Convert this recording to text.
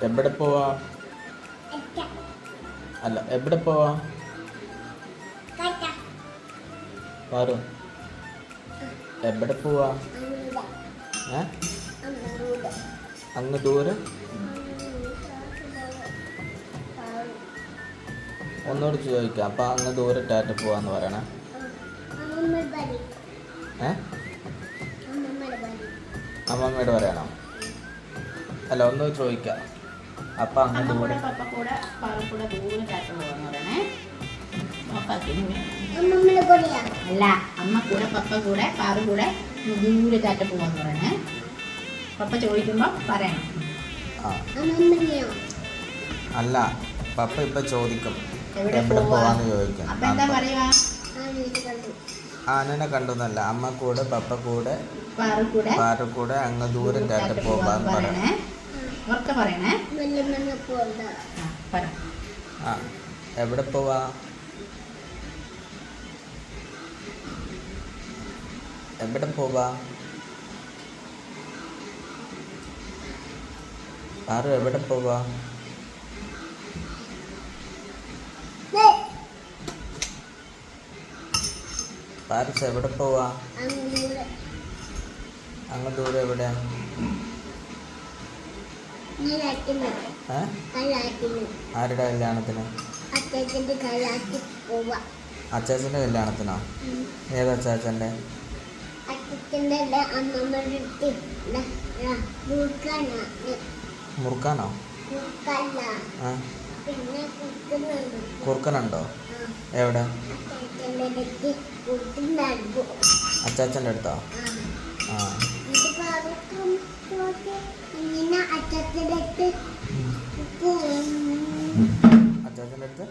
എവിടെ പോവാ? അല്ല, എവിടെ പോവാ? പാറു, എവിടെ പോവാ? അങ്ങ് ദൂരെ. ഒന്നുകൂടി ചോദിക്കാം. അപ്പം അങ്ങ് ദൂരത്തായിട്ട് പോവാന്ന് പറയണേ. അമ്മമ്മയോട് പറയണം. അല്ല, ഒന്ന് ചോദിക്കാം. അപ്പം അങ്ങ് ദൂരെ. അല്ല, അമ്മ കൂടെ പപ്പ കൂടെ പാറു കൂടെ ദൂരെ ചാറ്റ പോവാന്ന് പറയണേ. പപ്പ ചോദിക്കുമ്പോ പറയണം. അല്ല, പപ്പ ഇപ്പൊ ചോദിക്കും എവിടെ പോവാന്ന് ചോദിക്കും. ആനനെ കണ്ടുന്നല്ല, അമ്മ കൂടെ പപ്പ കൂടെ പാറു കൂടെ അങ്ങ് ദൂരം ചാറ്റ പോവാന്ന് പറയണേ. ആ, എവിടെ പോവാ? എവിടെ പോവാ? പാറു, എവിടെ പോവാ? പാരസ്, എവിടെ പോവാ? അങ്ങ് ദൂരെ. എവിടെ? ആരുടെ കല്യാണത്തിന്? അച്ചാച്ചൻ്റെ കല്യാണത്തിനോ? ഏത് അച്ചാച്ചൻ്റെ? മുറുക്കാനോ? കുറുക്കനുണ്ടോ? എവിടെ? അച്ചാച്ചൻ്റെ അടുത്തോ? ആ, അച്ചാച്ചൻ്റെ അടുത്ത്